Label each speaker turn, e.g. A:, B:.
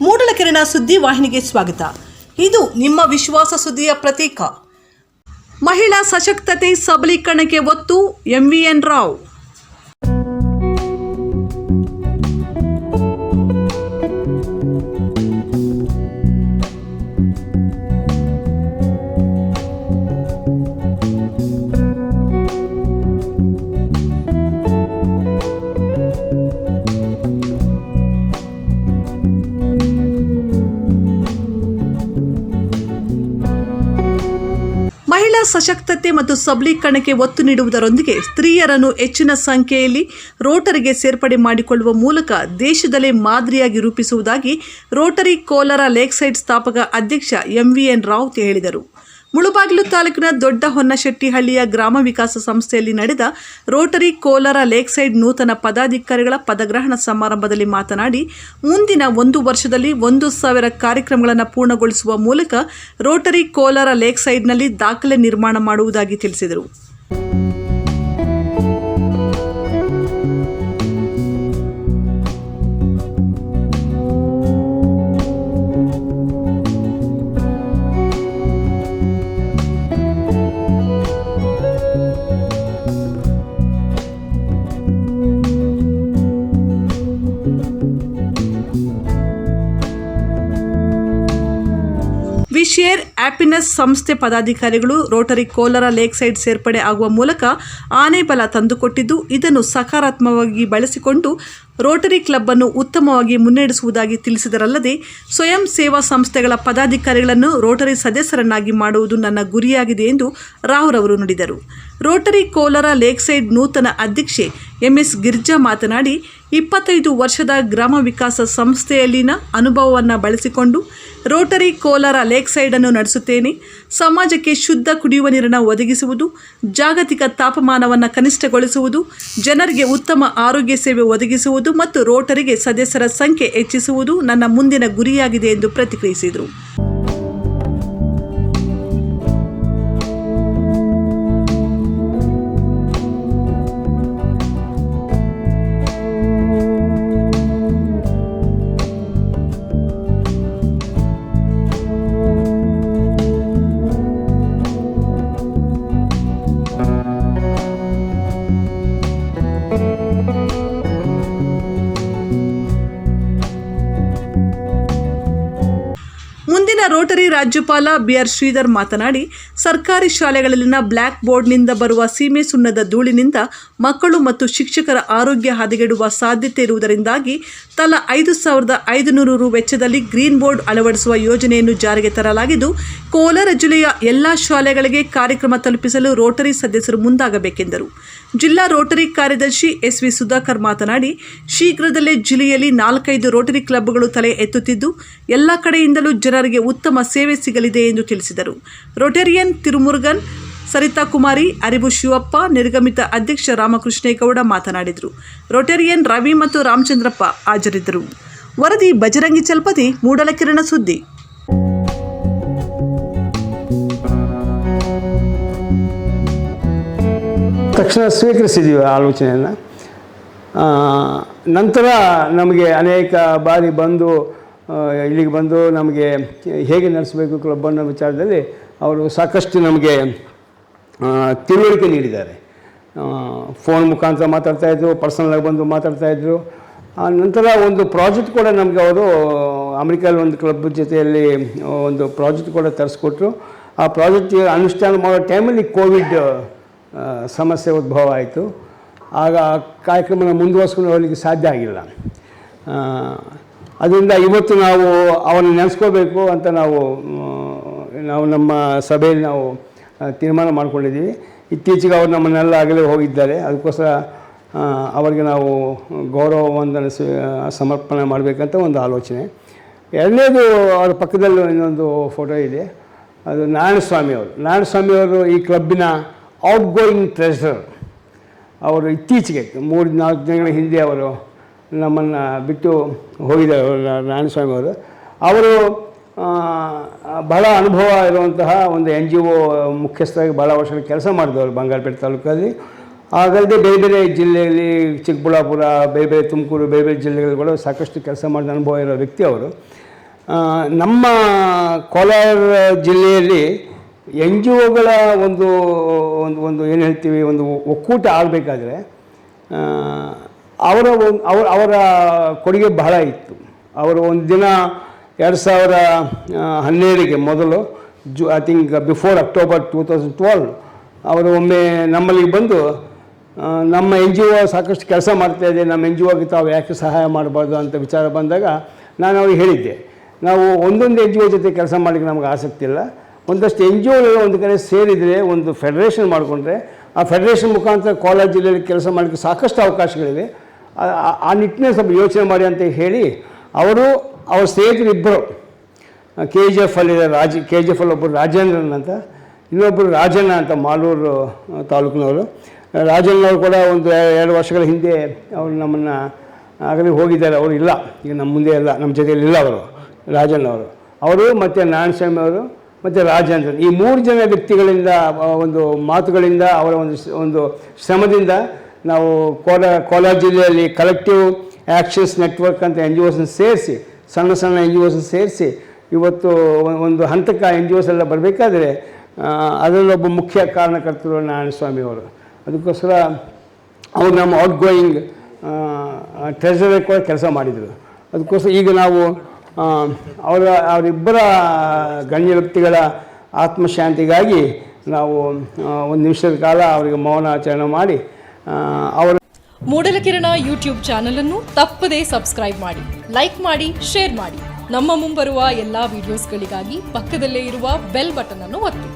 A: ಮೂಡಲಕೆರೆನ ಸುದ್ದಿ ವಾಹಿನಿಗೆ ಸ್ವಾಗತ. ಇದು ನಿಮ್ಮ ವಿಶ್ವಾಸ ಸುದ್ದಿಯ ಪ್ರತೀಕ. ಮಹಿಳಾ ಸಶಕ್ತತೆ ಸಬಲೀಕರಣಕ್ಕೆ ಒತ್ತು MVN ರಾವ್. ಮಹಿಳಾ ಸಶಕ್ತತೆ ಮತ್ತು ಸಬಲೀಕರಣಕ್ಕೆ ಒತ್ತು ನೀಡುವುದರೊಂದಿಗೆ ಸ್ತ್ರೀಯರನ್ನು ಹೆಚ್ಚಿನ ಸಂಖ್ಯೆಯಲ್ಲಿ ರೋಟರಿಗೆ ಸೇರ್ಪಡೆ ಮಾಡಿಕೊಳ್ಳುವ ಮೂಲಕ ದೇಶದಲ್ಲೇ ಮಾದರಿಯಾಗಿ ರೂಪಿಸುವುದಾಗಿ ರೋಟರಿ ಕೋಲಾರ ಲೇಕ್ಸೈಡ್ ಸ್ಥಾಪಕ ಅಧ್ಯಕ್ಷ MVN ರಾವ್ ಹೇಳಿದರು. ಮುಳಬಾಗಿಲು ತಾಲೂಕಿನ ದೊಡ್ಡ ಹೊನ್ನಶೆಟ್ಟಿಹಳ್ಳಿಯ ಗ್ರಾಮ ವಿಕಾಸ ಸಂಸ್ಥೆಯಲ್ಲಿ ನಡೆದ ರೋಟರಿ ಕೋಲಾರ ಲೇಕ್ಸೈಡ್ ನೂತನ ಪದಾಧಿಕಾರಿಗಳ ಪದಗ್ರಹಣ ಸಮಾರಂಭದಲ್ಲಿ ಮಾತನಾಡಿ, ಮುಂದಿನ 1 ವರ್ಷದಲ್ಲಿ 1,000 ಕಾರ್ಯಕ್ರಮಗಳನ್ನು ಪೂರ್ಣಗೊಳಿಸುವ ಮೂಲಕ ರೋಟರಿ ಕೋಲಾರ ಲೇಕ್ಸೈಡ್ನಲ್ಲಿ ದಾಖಲೆ ನಿರ್ಮಾಣ ಮಾಡುವುದಾಗಿ ತಿಳಿಸಿದರು. ವಿ ಶೇರ್ ಹ್ಯಾಪಿನೆಸ್ ಸಂಸ್ಥೆ ಪದಾಧಿಕಾರಿಗಳು ರೋಟರಿ ಕೋಲಾರ ಲೇಕ್ಸೈಡ್ ಸೇರ್ಪಡೆ ಆಗುವ ಮೂಲಕ ಆನೆ ಬಲ ತಂದುಕೊಟ್ಟಿದ್ದು, ಇದನ್ನು ಸಕಾರಾತ್ಮಕವಾಗಿ ಬಳಸಿಕೊಂಡು ರೋಟರಿ ಕ್ಲಬ್ ಅನ್ನು ಉತ್ತಮವಾಗಿ ಮುನ್ನಡೆಸುವುದಾಗಿ ತಿಳಿಸಿದರಲ್ಲದೆ, ಸ್ವಯಂ ಸೇವಾ ಸಂಸ್ಥೆಗಳ ಪದಾಧಿಕಾರಿಗಳನ್ನು ರೋಟರಿ ಸದಸ್ಯರನ್ನಾಗಿ ಮಾಡುವುದು ನನ್ನ ಗುರಿಯಾಗಿದೆ ಎಂದು ರಾವ್ರವರು ನುಡಿದರು. ರೋಟರಿ ಕೋಲಾರ ಲೇಕ್ಸೈಡ್ ನೂತನ ಅಧ್ಯಕ್ಷೆ MS ಗಿರ್ಜಾ ಮಾತನಾಡಿ, 25 ವರ್ಷದ ಗ್ರಾಮ ವಿಕಾಸ ಸಂಸ್ಥೆಯಲ್ಲಿನ ಅನುಭವವನ್ನು ಬಳಸಿಕೊಂಡು ರೋಟರಿ ಕೋಲಾರ ಲೇಕ್ಸೈಡನ್ನು ನಡೆಸುತ್ತೇನೆ. ಸಮಾಜಕ್ಕೆ ಶುದ್ಧ ಕುಡಿಯುವ ನೀರನ್ನು ಒದಗಿಸುವುದು, ಜಾಗತಿಕ ತಾಪಮಾನವನ್ನು ಕನಿಷ್ಠಗೊಳಿಸುವುದು, ಜನರಿಗೆ ಉತ್ತಮ ಆರೋಗ್ಯ ಸೇವೆ ಒದಗಿಸುವುದು ಮತ್ತು ರೋಟರಿಗೆ ಸದಸ್ಯರ ಸಂಖ್ಯೆ ಹೆಚ್ಚಿಸುವುದು ನನ್ನ ಮುಂದಿನ ಗುರಿಯಾಗಿದೆ ಎಂದು ಪ್ರತಿಕ್ರಿಯಿಸಿದರು. ಮುಂದಿನ ರೋಟರಿ ರಾಜ್ಯಪಾಲ BR ಶ್ರೀಧರ್ ಮಾತನಾಡಿ, ಸರ್ಕಾರಿ ಶಾಲೆಗಳಲ್ಲಿನ ಬ್ಲ್ಯಾಕ್ ಬೋರ್ಡ್ನಿಂದ ಬರುವ ಸೀಮೆ ಸುಣ್ಣದ ಧೂಳಿನಿಂದ ಮಕ್ಕಳು ಮತ್ತು ಶಿಕ್ಷಕರ ಆರೋಗ್ಯ ಹದಗೆಡುವ ಸಾಧ್ಯತೆ ಇರುವುದರಿಂದಾಗಿ ತಲಾ 5,500 ರು ವೆಚ್ಚದಲ್ಲಿ ಗ್ರೀನ್ ಬೋರ್ಡ್ ಅಳವಡಿಸುವ ಯೋಜನೆಯನ್ನು ಜಾರಿಗೆ ತರಲಾಗಿದ್ದು, ಕೋಲಾರ ಜಿಲ್ಲೆಯ ಎಲ್ಲ ಶಾಲೆಗಳಿಗೆ ಕಾರ್ಯಕ್ರಮ ತಲುಪಿಸಲು ರೋಟರಿ ಸದಸ್ಯರು ಮುಂದಾಗಬೇಕೆಂದರು. ಜಿಲ್ಲಾ ರೋಟರಿ ಕಾರ್ಯದರ್ಶಿ SV ಸುಧಾಕರ್ ಮಾತನಾಡಿ, ಶೀಘ್ರದಲ್ಲೇ ಜಿಲ್ಲೆಯಲ್ಲಿ 4-5 ರೋಟರಿ ಕ್ಲಬ್ಗಳು ತಲೆ ಎತ್ತುತ್ತಿದ್ದು, ಎಲ್ಲ ಕಡೆಯಿಂದಲೂ ಜನರಿಗೆ ಉತ್ತಮ ಸೇವೆ ಸಿಗಲಿದೆ ಎಂದು ತಿಳಿಸಿದರು. ರೋಟೇರಿಯನ್ ತಿರುಮುರುಗನ್, ಸರಿತಾ ಕುಮಾರಿ, ಅರಿವು ಶಿವಪ್ಪ, ನಿರ್ಗಮಿತ ಅಧ್ಯಕ್ಷ ರಾಮಕೃಷ್ಣೇಗೌಡ ಮಾತನಾಡಿದರು. ರೋಟೇರಿಯನ್ ರವಿ ಮತ್ತು ರಾಮಚಂದ್ರಪ್ಪ ಹಾಜರಿದ್ದರು. ವರದಿ ಬಜರಂಗಿ ಚಲಪತಿ, ಮೂಡಲಕೆರೆನ ಸುದ್ದಿ.
B: ತಕ್ಷಣ ಸ್ವೀಕರಿಸಿದ್ದೀವಿ ಆಲೋಚನೆಯನ್ನು. ನಂತರ ನಮಗೆ ಅನೇಕ ಬಾರಿ ಇಲ್ಲಿಗೆ ಬಂದು ನಮಗೆ ಹೇಗೆ ನಡೆಸಬೇಕು ಕ್ಲಬ್ ಅನ್ನೋ ವಿಚಾರದಲ್ಲಿ ಅವರು ಸಾಕಷ್ಟು ನಮಗೆ ತಿಳುವಳಿಕೆ ನೀಡಿದ್ದಾರೆ. ಫೋನ್ ಮುಖಾಂತರ ಮಾತಾಡ್ತಾಯಿದ್ರು, ಪರ್ಸನಲಾಗಿ ಬಂದು ಮಾತಾಡ್ತಾಯಿದ್ರು. ನಂತರ ಒಂದು ಪ್ರಾಜೆಕ್ಟ್ ಕೂಡ ನಮಗೆ ಅವರು ಅಮೆರಿಕಲ್ಲಿ ಒಂದು ಕ್ಲಬ್ ಜೊತೆಯಲ್ಲಿ ಒಂದು ಪ್ರಾಜೆಕ್ಟ್ ಕೂಡ ತರಿಸ್ಕೊಟ್ರು. ಆ ಪ್ರಾಜೆಕ್ಟ್ ಅನುಷ್ಠಾನ ಮಾಡೋ ಟೈಮಲ್ಲಿ ಕೋವಿಡ್ ಸಮಸ್ಯೆ ಉದ್ಭವ ಆಯಿತು. ಆಗ ಕಾರ್ಯಕ್ರಮನ ಮುಂದುವರಿಸ್ಕೊಂಡು ಹೋಗಲಿಕ್ಕೆ ಸಾಧ್ಯ ಆಗಿಲ್ಲ. ಅದರಿಂದ ಇವತ್ತು ನಾವು ಅವನ್ನ ನೆನೆಸ್ಕೋಬೇಕು ಅಂತ ನಾವು ನಮ್ಮ ಸಭೆಯಲ್ಲಿ ನಾವು ತೀರ್ಮಾನ ಮಾಡ್ಕೊಂಡಿದ್ದೀವಿ. ಇತ್ತೀಚೆಗೆ ಅವರು ನಮ್ಮನ್ನೆಲ್ಲ ಆಗಲೇ ಹೋಗಿದ್ದಾರೆ. ಅದಕ್ಕೋಸ್ಕರ ಅವರಿಗೆ ನಾವು ಗೌರವ ವಂದನೆ ಸಮರ್ಪಣೆ ಮಾಡಬೇಕಂತ ಒಂದು ಆಲೋಚನೆ. ಎರಡನೇದು ಅವರ ಪಕ್ಕದಲ್ಲಿ ಇನ್ನೊಂದು ಫೋಟೋ ಇದೆ, ಅದು ನಾರಾಯಣಸ್ವಾಮಿಯವರು ಈ ಕ್ಲಬ್ಬಿನ ಔಟ್ಗೋಯಿಂಗ್ ಟ್ರೆಷರರ್. ಅವರು ಇತ್ತೀಚೆಗೆ 3-4 ದಿನಗಳ ಹಿಂದೆ ಅವರು ನಮ್ಮನ್ನು ಬಿಟ್ಟು ಹೋಗಿದ್ದಾರೆ. ನಾರಾಯಣಸ್ವಾಮಿಯವರು ಬಹಳ ಅನುಭವ ಇರುವಂತಹ ಒಂದು NGO ಮುಖ್ಯಸ್ಥರಾಗಿ ಭಾಳ ವರ್ಷಗಳ ಕೆಲಸ ಮಾಡಿದವರು ಬಂಗಾರಪೇಟೆ ತಾಲೂಕಲ್ಲಿ. ಹಾಗಲ್ಲದೆ ಬೇರೆ ಬೇರೆ ಜಿಲ್ಲೆಯಲ್ಲಿ ಚಿಕ್ಕಬಳ್ಳಾಪುರ, ಬೇರೆ ಬೇರೆ ತುಮಕೂರು, ಬೇರೆ ಬೇರೆ ಜಿಲ್ಲೆಗಳು ಕೂಡ ಸಾಕಷ್ಟು ಕೆಲಸ ಮಾಡಿದ ಅನುಭವ ಇರೋ ವ್ಯಕ್ತಿ ಅವರು. ನಮ್ಮ ಕೋಲಾರ ಜಿಲ್ಲೆಯಲ್ಲಿ ಎನ್ ಜಿ ಒಗಳ ಒಂದು ಒಂದು ಒಂದು ಏನು ಹೇಳ್ತೀವಿ ಒಂದು ಒಕ್ಕೂಟ ಆಗಬೇಕಾದ್ರೆ ಅವರ ಕೊಡುಗೆ ಬಹಳ ಇತ್ತು. ಅವರು ಒಂದು ದಿನ 2012ಗೆ ಮೊದಲು ಐ ಥಿಂಕ್ ಬಿಫೋರ್ ಅಕ್ಟೋಬರ್ 2012 ಅವರು ಒಮ್ಮೆ ನಮ್ಮಲ್ಲಿಗೆ ಬಂದು ನಮ್ಮ ಎನ್ ಜಿ ಒ ಸಾಕಷ್ಟು ಕೆಲಸ ಮಾಡ್ತಾಯಿದೆ, ನಮ್ಮ ಎನ್ ಜಿ ಒಗೆ ತಾವು ಯಾಕೆ ಸಹಾಯ ಮಾಡಬಾರ್ದು ಅಂತ ವಿಚಾರ ಬಂದಾಗ ನಾನು ಅವ್ರಿಗೆ ಹೇಳಿದ್ದೆ, ನಾವು ಒಂದೊಂದು ಎನ್ ಜಿ ಒ ಜೊತೆ ಕೆಲಸ ಮಾಡಲಿಕ್ಕೆ ನಮಗೆ ಆಸಕ್ತಿ ಇಲ್ಲ, ಒಂದಷ್ಟು ಎನ್ ಜಿ ಒಗಳು ಒಂದು ಕಡೆ ಸೇರಿದರೆ ಒಂದು ಫೆಡರೇಷನ್ ಮಾಡಿಕೊಂಡ್ರೆ ಆ ಫೆಡರೇಷನ್ ಮುಖಾಂತರ ಕೋಲಾರ ಜಿಲ್ಲೆಯಲ್ಲಿ ಕೆಲಸ ಮಾಡಲಿಕ್ಕೆ ಸಾಕಷ್ಟು ಅವಕಾಶಗಳಿವೆ, ಆ ನಿಟ್ಟಿನಲ್ಲಿ ಸ್ವಲ್ಪ ಯೋಚನೆ ಮಾಡಿ ಅಂತ ಹೇಳಿ ಅವರು ಅವ್ರ ಸ್ನೇಹಿತರು ಇಬ್ಬರು KGF ಅಲ್ಲಿ KGF ಅಲ್ಲಿ ಒಬ್ಬರು ರಾಜೇಂದ್ರನ್ ಅಂತ, ಇನ್ನೊಬ್ಬರು ರಾಜಣ್ಣ ಅಂತ ಮಾಲೂರು ತಾಲೂಕಿನವರು. ರಾಜಣ್ಣವರು ಕೂಡ ಒಂದು 2 ವರ್ಷಗಳ ಹಿಂದೆ ಅವರು ನಮ್ಮನ್ನು ಆಗಲೇ ಹೋಗಿದ್ದಾರೆ, ಅವರು ಇಲ್ಲ ಈಗ ನಮ್ಮ ಮುಂದೆ ಇಲ್ಲ, ನಮ್ಮ ಜೊತೆಯಲ್ಲಿ ಇಲ್ಲ ಅವರು ರಾಜಣ್ಣವರು, ಅವರು ಮತ್ತು ನಾರಾಯಣಸ್ವಾಮಿ ಅವರು ಮತ್ತು ರಾಜೇಂದ್ರನ್, ಈ 3 ಜನ ವ್ಯಕ್ತಿಗಳಿಂದ ಒಂದು ಮಾತುಗಳಿಂದ ಅವರ ಒಂದು ಶ್ರಮದಿಂದ ನಾವು ಕೋಲಾರ ಜಿಲ್ಲೆಯಲ್ಲಿ ಕಲೆಕ್ಟಿವ್ ಆ್ಯಕ್ಷನ್ಸ್ ನೆಟ್ವರ್ಕ್ ಅಂತ ಎನ್ ಜಿ ಒಸ್ನ ಸೇರಿಸಿ, ಸಣ್ಣ ಸಣ್ಣ ಎನ್ ಜಿ ಒಸ್ನ ಸೇರಿಸಿ ಇವತ್ತು ಒಂದು ಹಂತಕ್ಕೆ ಎನ್ ಜಿ ಒಸ್ ಎಲ್ಲ ಬರಬೇಕಾದ್ರೆ ಅದರಲ್ಲೊಬ್ಬ ಮುಖ್ಯ ಕಾರಣಕರ್ತರು ನಾರಾಯಣಸ್ವಾಮಿ ಅವರು. ಅದಕ್ಕೋಸ್ಕರ ಅವರು ನಮ್ಮ ಔಟ್ ಗೋಯಿಂಗ್ ಟ್ರೆಜರರ್ ಕೂಡ ಕೆಲಸ ಮಾಡಿದರು. ಅದಕ್ಕೋಸ್ಕರ ಈಗ ನಾವು ಅವರಿಬ್ಬರ ಗಣ್ಯ ವ್ಯಕ್ತಿಗಳ ಆತ್ಮಶಾಂತಿಗಾಗಿ ನಾವು 1 ನಿಮಿಷದ ಕಾಲ ಅವರಿಗೆ ಮೌನಾಚರಣೆ ಮಾಡಿ ಅವರ
C: ಮೂಡಲಕಿರಣ ಯೂಟ್ಯೂಬ್ ಚಾನಲ್ ಅನ್ನು ತಪ್ಪದೇ ಸಬ್ಸ್ಕ್ರೈಬ್ ಮಾಡಿ, ಲೈಕ್ ಮಾಡಿ, ಶೇರ್ ಮಾಡಿ. ನಮ್ಮ ಮುಂಬರುವ ಎಲ್ಲಾ ವಿಡಿಯೋಸ್ಗಳಿಗಾಗಿ ಪಕ್ಕದಲ್ಲೇ ಇರುವ ಬೆಲ್ ಬಟನ್ ಅನ್ನು ಒತ್ತಿ.